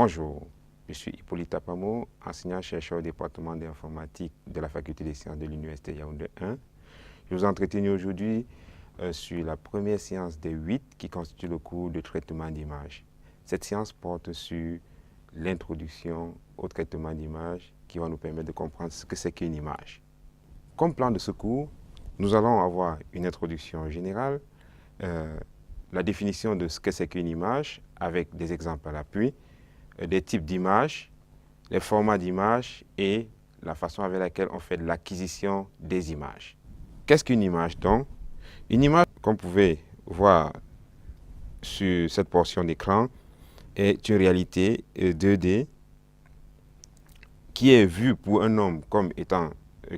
Bonjour, je suis Hippolyte Apamo, enseignant-chercheur au département d'informatique de la Faculté des sciences de l'Université Yaoundé 1. Je vous entretiens aujourd'hui sur la première séance des 8 qui constitue le cours de traitement d'images. Cette séance porte sur l'introduction au traitement d'images qui va nous permettre de comprendre ce que c'est qu'une image. Comme plan de ce cours, nous allons avoir une introduction générale, la définition de ce que c'est qu'une image avec des exemples à l'appui, des types d'images, les formats d'images et la façon avec laquelle on fait de l'acquisition des images. Qu'est-ce qu'une image donc? Une image, comme vous pouvez voir sur cette portion d'écran, est une réalité 2D qui est vue pour un homme comme étant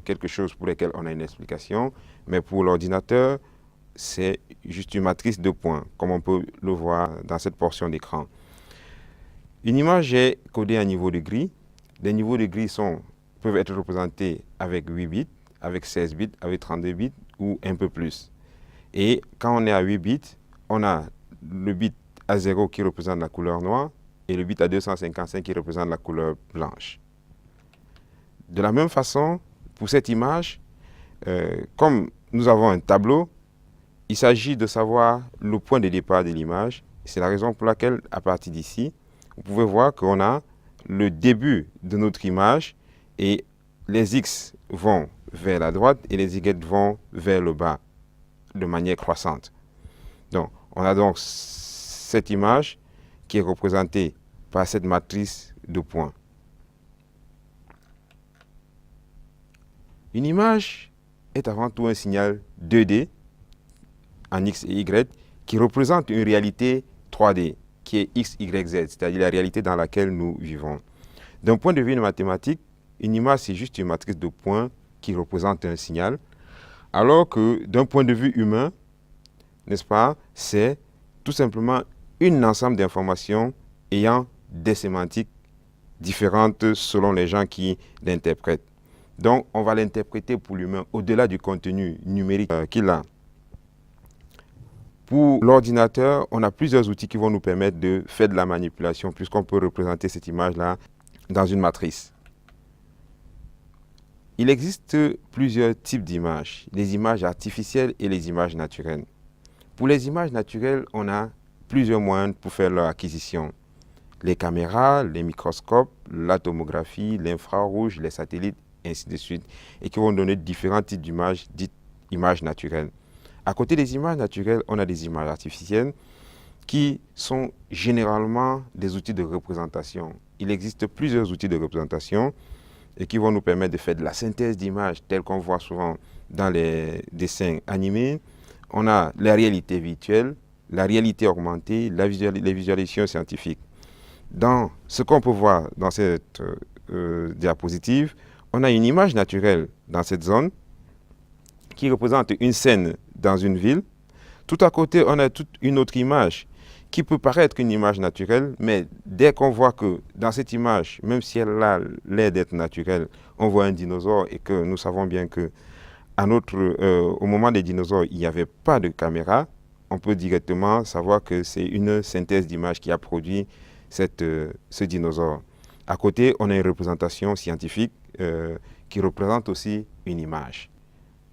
quelque chose pour lequel on a une explication, mais pour l'ordinateur, c'est juste une matrice de points, comme on peut le voir dans cette portion d'écran. Une image est codée à niveau de grille. Les niveaux de grille peuvent être représentés avec 8 bits, avec 16 bits, avec 32 bits ou un peu plus. Et quand on est à 8 bits, on a le bit A0 qui représente la couleur noire et le bit A255 qui représente la couleur blanche. De la même façon, pour cette image, comme nous avons un tableau, il s'agit de savoir le point de départ de l'image. C'est la raison pour laquelle, à partir d'ici, vous pouvez voir qu'on a le début de notre image et les X vont vers la droite et les Y vont vers le bas de manière croissante. Donc, on a donc cette image qui est représentée par cette matrice de points. Une image est avant tout un signal 2D en X et Y qui représente une réalité 3D qui est X, Y, Z, c'est-à-dire la réalité dans laquelle nous vivons. D'un point de vue mathématique, une image c'est juste une matrice de points qui représente un signal, alors que d'un point de vue humain, n'est-ce pas, c'est tout simplement un ensemble d'informations ayant des sémantiques différentes selon les gens qui l'interprètent. Donc, on va l'interpréter pour l'humain au-delà du contenu numérique qu'il a. Pour l'ordinateur, on a plusieurs outils qui vont nous permettre de faire de la manipulation puisqu'on peut représenter cette image-là dans une matrice. Il existe plusieurs types d'images, les images artificielles et les images naturelles. Pour les images naturelles, on a plusieurs moyens pour faire leur acquisition. Les caméras, les microscopes, la tomographie, l'infrarouge, les satellites, ainsi de suite, et qui vont donner différents types d'images dites images naturelles. À côté des images naturelles, on a des images artificielles qui sont généralement des outils de représentation. Il existe plusieurs outils de représentation et qui vont nous permettre de faire de la synthèse d'images telles qu'on voit souvent dans les dessins animés. On a la réalité virtuelle, la réalité augmentée, les visualisations scientifiques. Dans ce qu'on peut voir dans cette diapositive, on a une image naturelle dans cette zone qui représente une scène dans une ville. Tout à côté, on a toute une autre image qui peut paraître une image naturelle, mais dès qu'on voit que dans cette image, même si elle a l'air d'être naturelle, on voit un dinosaure et que nous savons bien que au moment des dinosaures, il n'y avait pas de caméra, on peut directement savoir que c'est une synthèse d'image qui a produit ce dinosaure. À côté, on a une représentation scientifique qui représente aussi une image.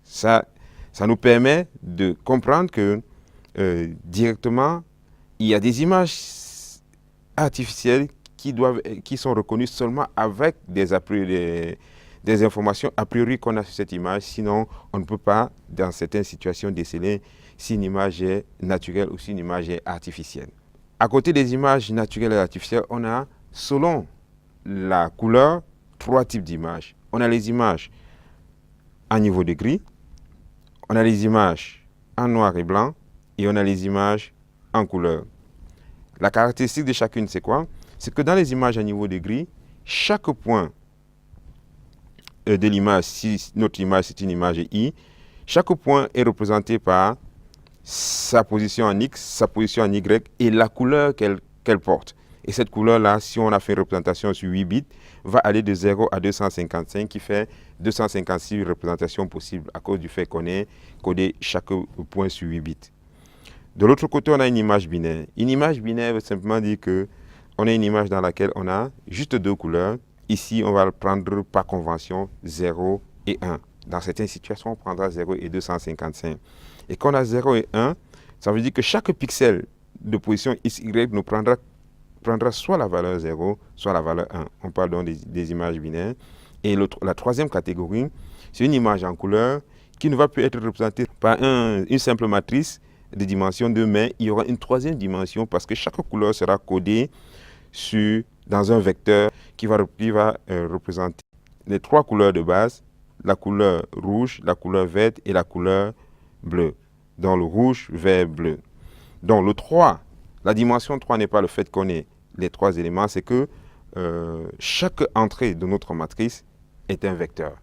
Ça nous permet de comprendre que directement, il y a des images artificielles qui sont reconnues seulement avec des informations a priori qu'on a sur cette image. Sinon, on ne peut pas, dans certaines situations, déceler si une image est naturelle ou si une image est artificielle. À côté des images naturelles et artificielles, on a, selon la couleur, 3 types d'images. On a les images à niveau de gris, on a les images en noir et blanc et on a les images en couleur. La caractéristique de chacune, c'est quoi? C'est que dans les images à niveau de gris, chaque point de l'image, si notre image c'est une image I, chaque point est représenté par sa position en X, sa position en Y et la couleur qu'elle porte. Et cette couleur-là, si on a fait une représentation sur 8 bits, va aller de 0 à 255, qui fait 256 représentations possibles à cause du fait qu'on ait codé chaque point sur 8 bits. De l'autre côté, on a une image binaire. Une image binaire veut simplement dire que on a une image dans laquelle on a juste deux couleurs. Ici, on va le prendre par convention 0 et 1. Dans certaines situations, on prendra 0 et 255. Et quand on a 0 et 1, ça veut dire que chaque pixel de position XY nous prendra soit la valeur 0, soit la valeur 1. On parle donc des images binaires. Et la troisième catégorie, c'est une image en couleur qui ne va plus être représentée par une simple matrice de dimension 2, mais il y aura une troisième dimension parce que chaque couleur sera codée dans un vecteur qui va représenter les trois couleurs de base, la couleur rouge, la couleur verte et la couleur bleue. Donc le rouge, vert, bleu. Donc le 3, la dimension 3 n'est pas le fait qu'on ait les trois éléments, c'est que chaque entrée de notre matrice est un vecteur.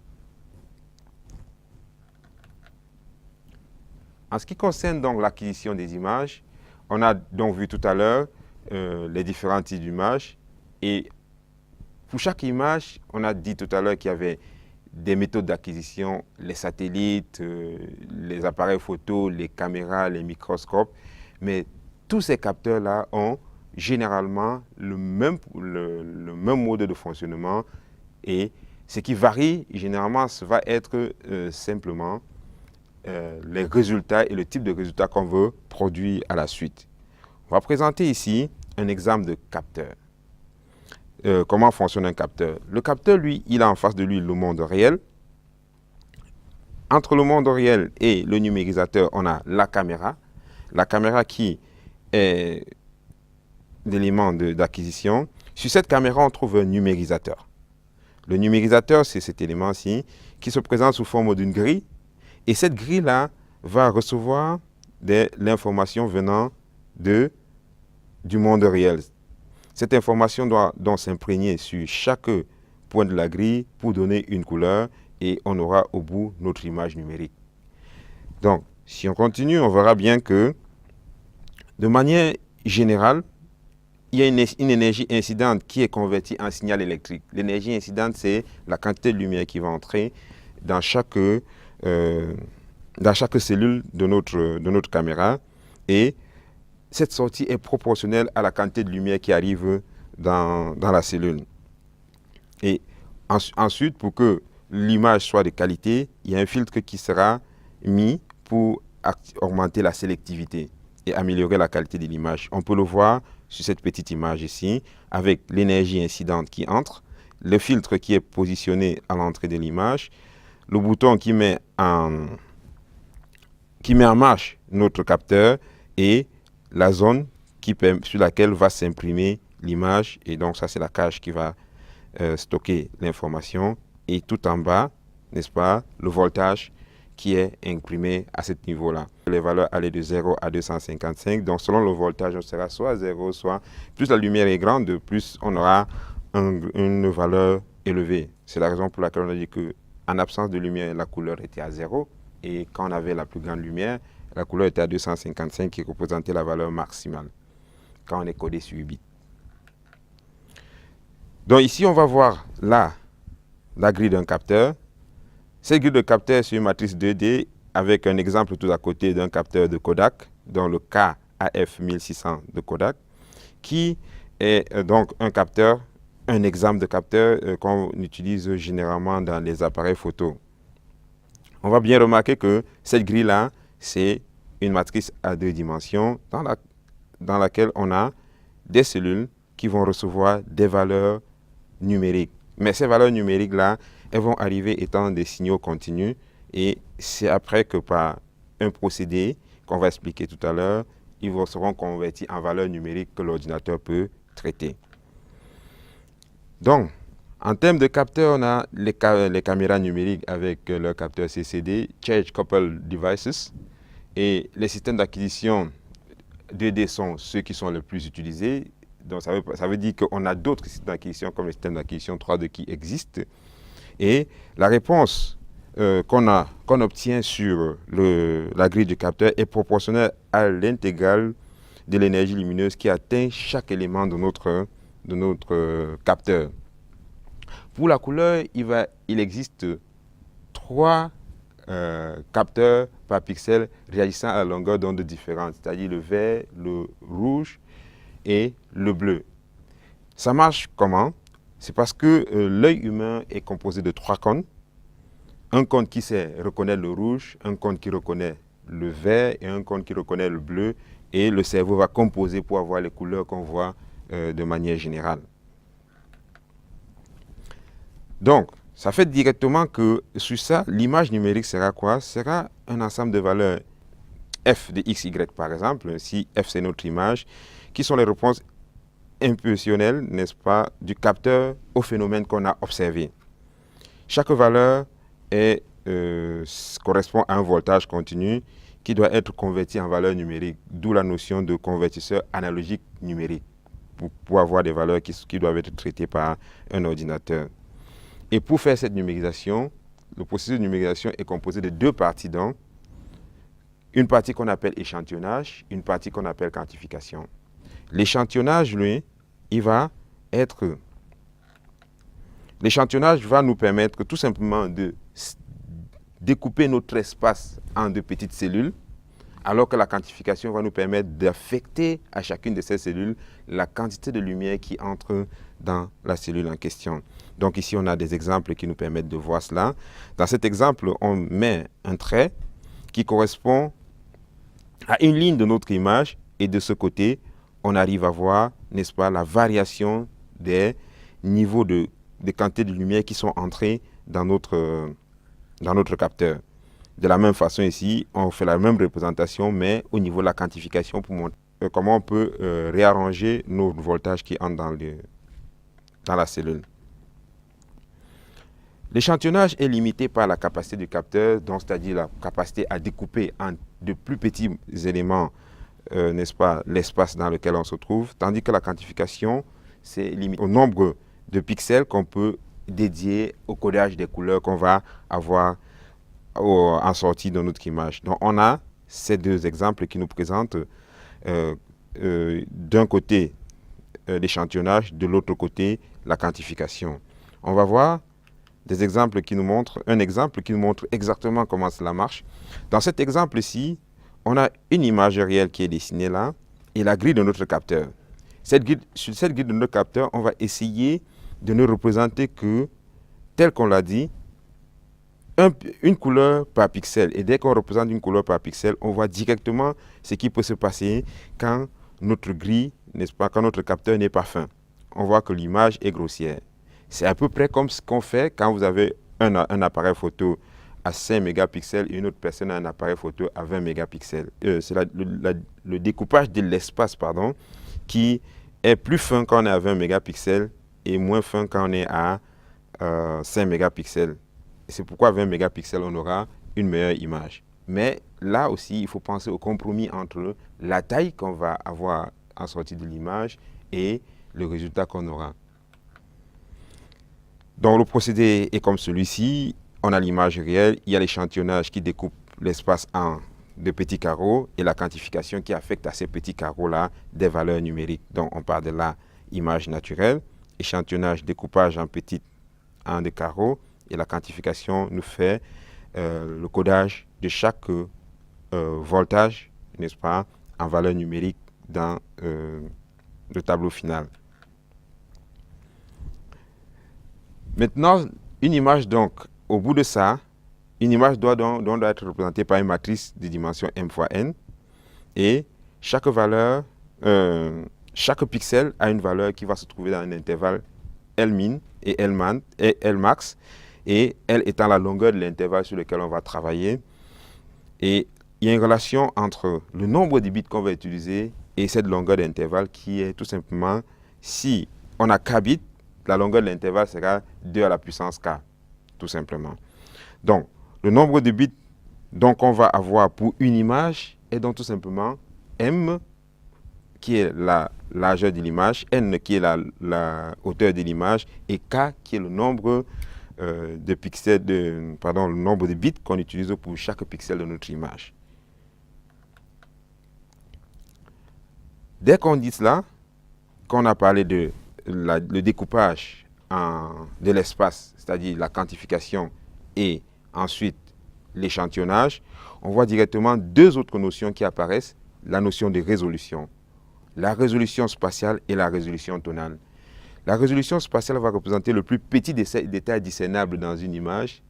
En ce qui concerne donc l'acquisition des images, on a donc vu tout à l'heure les différents types d'images. Et pour chaque image, on a dit tout à l'heure qu'il y avait des méthodes d'acquisition, les satellites, les appareils photo, les caméras, les microscopes. Mais tous ces capteurs-là ont généralement le même mode de fonctionnement. Et ce qui varie, généralement, ça va être simplement les résultats et le type de résultats qu'on veut produire à la suite. On va présenter ici un exemple de capteur. Comment fonctionne un capteur? Le capteur, lui, il a en face de lui le monde réel. Entre le monde réel et le numérisateur, on a la caméra. La caméra qui est l'élément d'acquisition. Sur cette caméra, on trouve un numérisateur. Le numérisateur, c'est cet élément-ci qui se présente sous forme d'une grille. Et cette grille-là va recevoir l'information venant du monde réel. Cette information doit donc s'imprégner sur chaque point de la grille pour donner une couleur et on aura au bout notre image numérique. Donc, si on continue, on verra bien que de manière générale, il y a une énergie incidente qui est convertie en signal électrique. L'énergie incidente, c'est la quantité de lumière qui va entrer dans chaque cellule de notre caméra. Et cette sortie est proportionnelle à la quantité de lumière qui arrive dans la cellule. Et ensuite, pour que l'image soit de qualité, il y a un filtre qui sera mis pour augmenter la sélectivité et améliorer la qualité de l'image. On peut le voir sur cette petite image ici, avec l'énergie incidente qui entre, le filtre qui est positionné à l'entrée de l'image, le bouton qui met en marche notre capteur et la zone sur laquelle va s'imprimer l'image. Et donc ça, c'est la cage qui va stocker l'information. Et tout en bas, n'est-ce pas, le voltage qui est imprimé à ce niveau-là. Les valeurs allaient de 0 à 255. Donc selon le voltage, on sera soit 0, soit plus la lumière est grande, plus on aura une valeur élevée. C'est la raison pour laquelle on a dit qu'en absence de lumière, la couleur était à 0. Et quand on avait la plus grande lumière, la couleur était à 255 qui représentait la valeur maximale quand on est codé sur 8 bits. Donc ici, on va voir là la grille d'un capteur. Cette grille de capteur, c'est une matrice 2D avec un exemple tout à côté d'un capteur de Kodak, dans le KAF 1600 de Kodak, qui est donc un exemple de capteur qu'on utilise généralement dans les appareils photo. On va bien remarquer que cette grille-là, c'est une matrice à deux dimensions dans laquelle on a des cellules qui vont recevoir des valeurs numériques. Mais ces valeurs numériques-là, elles vont arriver étant des signaux continus et c'est après que par un procédé qu'on va expliquer tout à l'heure, ils seront convertis en valeurs numériques que l'ordinateur peut traiter. Donc, en termes de capteurs, on a les caméras numériques avec leur capteur CCD, Charge Coupled Devices, et les systèmes d'acquisition 2D sont ceux qui sont les plus utilisés. Donc ça veut dire qu'on a d'autres systèmes d'acquisition comme les systèmes d'acquisition 3D qui existent. Et la réponse qu'on obtient sur la grille du capteur est proportionnelle à l'intégrale de l'énergie lumineuse qui atteint chaque élément de notre capteur. Pour la couleur, il existe 3 capteurs par pixel réagissant à la longueur d'onde différente, c'est-à-dire le vert, le rouge et le bleu. Ça marche comment? C'est parce que l'œil humain est composé de 3 cônes. Un cône qui sait reconnaître le rouge, un cône qui reconnaît le vert et un cône qui reconnaît le bleu. Et le cerveau va composer pour avoir les couleurs qu'on voit de manière générale. Donc, ça fait directement que sur ça, l'image numérique sera quoi? Sera un ensemble de valeurs f de x, y par exemple, si f c'est notre image, qui sont les réponses impulsionnelles, n'est-ce pas, du capteur au phénomène qu'on a observé. Chaque valeur correspond à un voltage continu qui doit être converti en valeur numérique, d'où la notion de convertisseur analogique numérique, pour avoir des valeurs qui doivent être traitées par un ordinateur. Et pour faire cette numérisation, le processus de numérisation est composé de 2 parties. Donc, une partie qu'on appelle échantillonnage, une partie qu'on appelle quantification. L'échantillonnage, lui, l'échantillonnage va nous permettre tout simplement de découper notre espace en de petites cellules, alors que la quantification va nous permettre d'affecter à chacune de ces cellules la quantité de lumière qui entre dans la cellule en question. Donc ici, on a des exemples qui nous permettent de voir cela. Dans cet exemple, on met un trait qui correspond à une ligne de notre image et de ce côté, on arrive à voir, n'est-ce pas, la variation des niveaux de quantité de lumière qui sont entrés dans notre capteur. De la même façon ici, on fait la même représentation, mais au niveau de la quantification pour montrer comment on peut réarranger nos voltages qui entrent dans la cellule. L'échantillonnage est limité par la capacité du capteur, donc c'est-à-dire la capacité à découper en de plus petits éléments, n'est-ce pas, l'espace dans lequel on se trouve, tandis que la quantification, c'est limité au nombre de pixels qu'on peut dédier au codage des couleurs qu'on va avoir en sortie de notre image. Donc on a ces 2 exemples qui nous présentent d'un côté l'échantillonnage, de l'autre côté la quantification. On va voir un exemple qui nous montre exactement comment cela marche. Dans cet exemple-ci, on a une image réelle qui est dessinée là et la grille de notre capteur. Sur cette grille de notre capteur, on va essayer de ne représenter que, tel qu'on l'a dit, une couleur par pixel. Et dès qu'on représente une couleur par pixel, on voit directement ce qui peut se passer quand notre grille, n'est-ce pas, quand notre capteur n'est pas fin. On voit que l'image est grossière. C'est à peu près comme ce qu'on fait quand vous avez un appareil photo à 5 mégapixels et une autre personne a un appareil photo à 20 mégapixels. C'est le découpage de l'espace, qui est plus fin quand on est à 20 mégapixels et moins fin quand on est à 5 mégapixels. C'est pourquoi à 20 mégapixels, on aura une meilleure image. Mais là aussi, il faut penser au compromis entre la taille qu'on va avoir en sortie de l'image et le résultat qu'on aura. Donc le procédé est comme celui-ci. On a l'image réelle, il y a l'échantillonnage qui découpe l'espace en de petits carreaux et la quantification qui affecte à ces petits carreaux-là des valeurs numériques. Donc on part de là, image naturelle, échantillonnage, découpage en des carreaux et la quantification nous fait le codage de chaque voltage, n'est-ce pas, en valeur numérique dans le tableau final. Maintenant, une image, donc, au bout de ça, une image doit être représentée par une matrice de dimension m fois n. Et chaque valeur, chaque pixel a une valeur qui va se trouver dans un intervalle L min et L max. Et L étant la longueur de l'intervalle sur lequel on va travailler. Et il y a une relation entre le nombre de bits qu'on va utiliser et cette longueur d'intervalle qui est tout simplement, si on a k bits, la longueur de l'intervalle sera 2 à la puissance k, tout simplement. Donc, le nombre de bits qu'on va avoir pour une image est donc tout simplement m, qui est la largeur de l'image, n, qui est la hauteur de l'image, et k, qui est le nombre de pixels, le nombre de bits qu'on utilise pour chaque pixel de notre image. Dès qu'on dit cela, qu'on a parlé de le découpage de l'espace, c'est-à-dire la quantification et ensuite l'échantillonnage, on voit directement 2 autres notions qui apparaissent, la notion de résolution, la résolution spatiale et la résolution tonale. La résolution spatiale va représenter le plus petit détail discernable dans une image,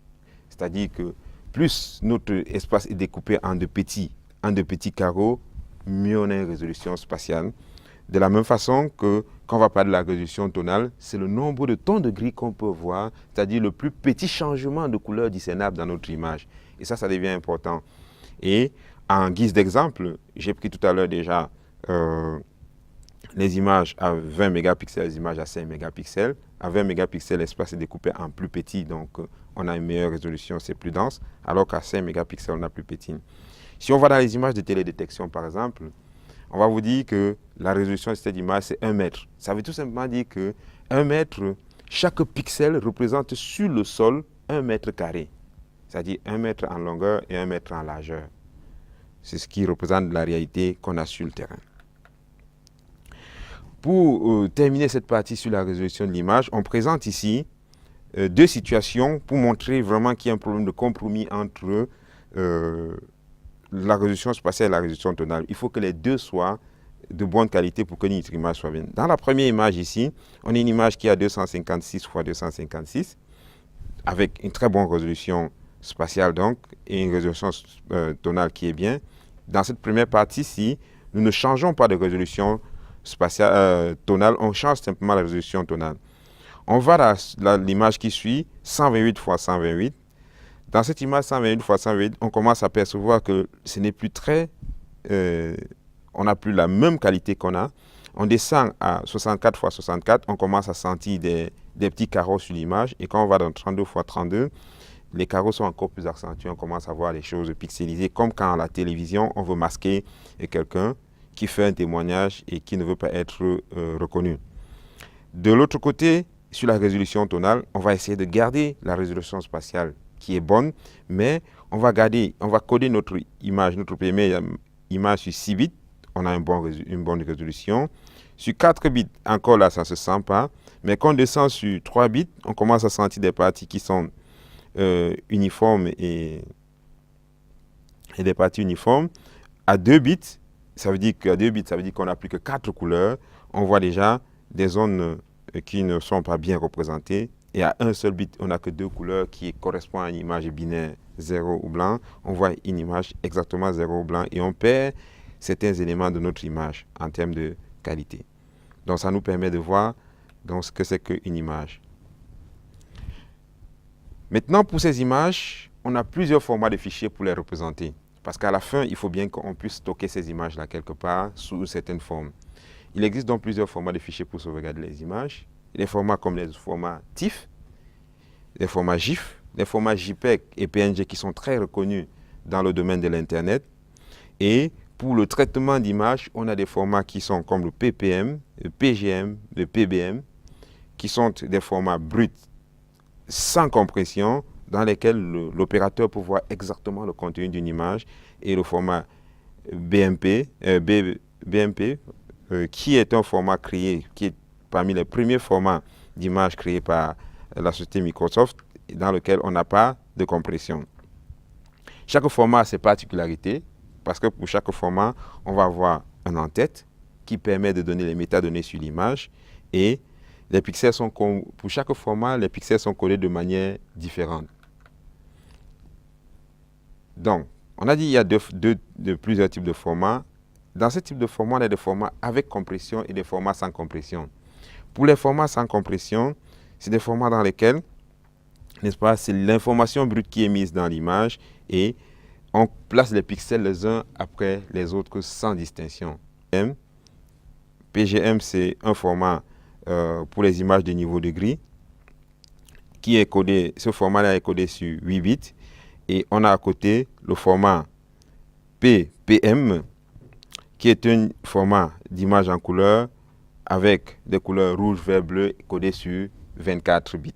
c'est-à-dire que plus notre espace est découpé en de petits carreaux, mieux on a une résolution spatiale. De la même façon que quand on va parler de la résolution tonale, c'est le nombre de tons de gris qu'on peut voir, c'est-à-dire le plus petit changement de couleur discernable dans notre image. Et ça devient important. Et en guise d'exemple, j'ai pris tout à l'heure déjà les images à 20 mégapixels, les images à 5 mégapixels. À 20 mégapixels, l'espace est découpé en plus petit, donc on a une meilleure résolution, c'est plus dense, alors qu'à 5 mégapixels, on a plus petit. Si on va dans les images de télédétection, par exemple, on va vous dire que la résolution de cette image, c'est 1 mètre. Ça veut tout simplement dire que 1 mètre, chaque pixel représente sur le sol 1 mètre carré. C'est-à-dire 1 mètre en longueur et 1 mètre en largeur. C'est ce qui représente la réalité qu'on a sur le terrain. Pour terminer cette partie sur la résolution de l'image, on présente ici deux situations pour montrer vraiment qu'il y a un problème de compromis entre la résolution spatiale et la résolution tonale. Il faut que les deux soient de bonne qualité pour que notre image soit bien. Dans la première image ici, on a une image qui a 256 x 256 avec une très bonne résolution spatiale donc et une résolution tonale qui est bien. Dans cette première partie-ci, nous ne changeons pas de résolution spatiale tonale, on change simplement la résolution tonale. On va dans l'image qui suit, 128 x 128. Dans cette image 128 x 128, on commence à percevoir que ce n'est plus très... on n'a plus la même qualité qu'on a. On descend à 64 x 64, on commence à sentir des petits carreaux sur l'image. Et quand on va dans 32 x 32, les carreaux sont encore plus accentués. On commence à voir des choses pixelisées, comme quand à la télévision, on veut masquer quelqu'un qui fait un témoignage et qui ne veut pas être reconnu. De l'autre côté, sur la résolution tonale, on va essayer de garder la résolution spatiale qui est bonne, mais on va coder notre image, notre première image sur 6 bits, on a une bonne résolution. Sur 4 bits, encore là, ça ne se sent pas, mais quand on descend sur 3 bits, on commence à sentir des parties qui sont uniformes et des parties uniformes. À 2 bits, ça veut dire qu'on n'a plus que 4 couleurs. On voit déjà des zones qui ne sont pas bien représentées. Et à un seul bit, on n'a que 2 couleurs qui correspondent à une image binaire 0 ou blanc. On voit une image exactement 0 ou blanc et on perd certains éléments de notre image en termes de qualité. Donc ça nous permet de voir donc, ce que c'est qu'une image. Maintenant, pour ces images, on a plusieurs formats de fichiers pour les représenter. Parce qu'à la fin, il faut bien qu'on puisse stocker ces images-là quelque part sous une certaine forme. Il existe donc plusieurs formats de fichiers pour sauvegarder les images. Les formats comme les formats TIFF, les formats GIF, les formats JPEG et PNG qui sont très reconnus dans le domaine de l'Internet. Et pour le traitement d'images, on a des formats qui sont comme le PPM, le PGM, le PBM, qui sont des formats bruts sans compression, dans lesquels l'opérateur peut voir exactement le contenu d'une image, et le format BMP, qui est un format créé, qui est parmi les premiers formats d'images créés par la société Microsoft, dans lequel on n'a pas de compression. Chaque format a ses particularités, parce que pour chaque format, on va avoir un en-tête qui permet de donner les métadonnées sur l'image, et les pixels sont pour chaque format, les pixels sont codés de manière différente. Donc, on a dit qu'il y a plusieurs types de formats. Dans ce type de format, on a des formats avec compression et des formats sans compression. Pour les formats sans compression, c'est des formats dans lesquels, n'est-ce pas, c'est l'information brute qui est mise dans l'image et on place les pixels les uns après les autres sans distinction. PGM, c'est un format pour les images de niveau de gris qui est codé, ce format-là est codé sur 8 bits. Et on a à côté le format PPM, qui est un format d'image en couleur avec des couleurs rouge, vert, bleu, codé sur 24 bits.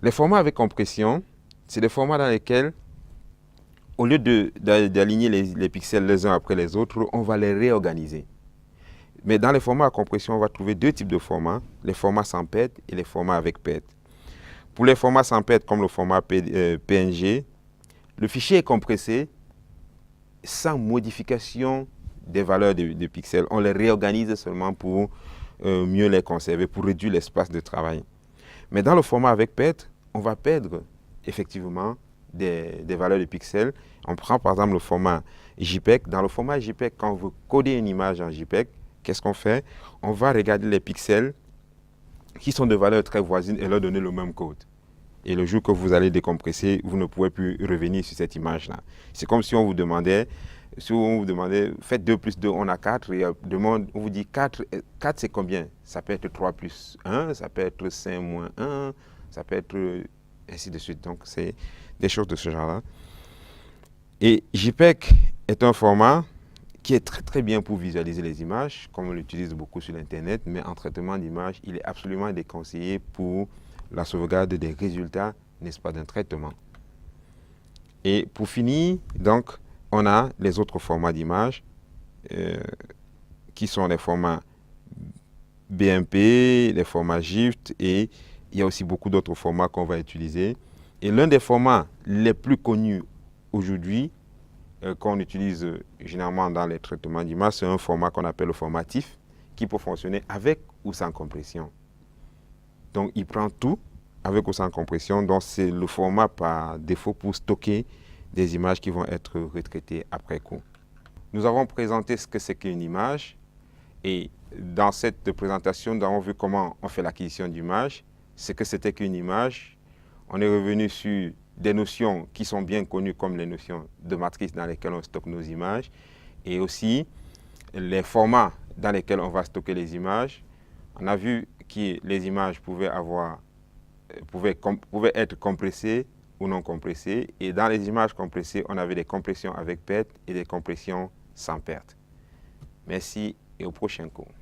Les formats avec compression, c'est des formats dans lesquels, au lieu d'aligner les pixels les uns après les autres, on va les réorganiser. Mais dans les formats à compression, on va trouver deux types de formats, les formats sans perte et les formats avec perte. Pour les formats sans perte, comme le format PNG, le fichier est compressé sans modification des valeurs de pixels. On les réorganise seulement pour mieux les conserver, pour réduire l'espace de travail. Mais dans le format avec PET, on va perdre effectivement des valeurs de pixels. On prend par exemple le format JPEG. Dans le format JPEG, quand on veut coder une image en JPEG, qu'est-ce qu'on fait? On va regarder les pixels qui sont de valeurs très voisines et leur donner le même code. Et le jour que vous allez décompresser, vous ne pourrez plus revenir sur cette image-là. C'est comme si on vous demandait, faites 2 plus 2, on a 4, et on vous dit 4 c'est combien? Ça peut être 3 plus 1, ça peut être 5 moins 1, ça peut être ainsi de suite. Donc, c'est des choses de ce genre-là. Et JPEG est un format qui est très très bien pour visualiser les images, comme on l'utilise beaucoup sur l'Internet, mais en traitement d'image, il est absolument déconseillé pour la sauvegarde des résultats, n'est-ce pas, d'un traitement. Et pour finir, donc, on a les autres formats d'images qui sont les formats BMP, les formats GIFT, et il y a aussi beaucoup d'autres formats qu'on va utiliser. Et l'un des formats les plus connus aujourd'hui, qu'on utilise généralement dans les traitements d'images, c'est un format qu'on appelle le format TIFF, qui peut fonctionner avec ou sans compression. Donc, il prend tout avec ou sans compression. Donc, c'est le format par défaut pour stocker des images qui vont être retraitées après coup. Nous avons présenté ce que c'est qu'une image. Et dans cette présentation, nous avons vu comment on fait l'acquisition d'images, ce que c'était qu'une image. On est revenu sur des notions qui sont bien connues comme les notions de matrices dans lesquelles on stocke nos images, et aussi les formats dans lesquels on va stocker les images. On a vu que les images pouvaient être compressées ou non compressées, et dans les images compressées, on avait des compressions avec perte et des compressions sans perte. Merci et au prochain cours.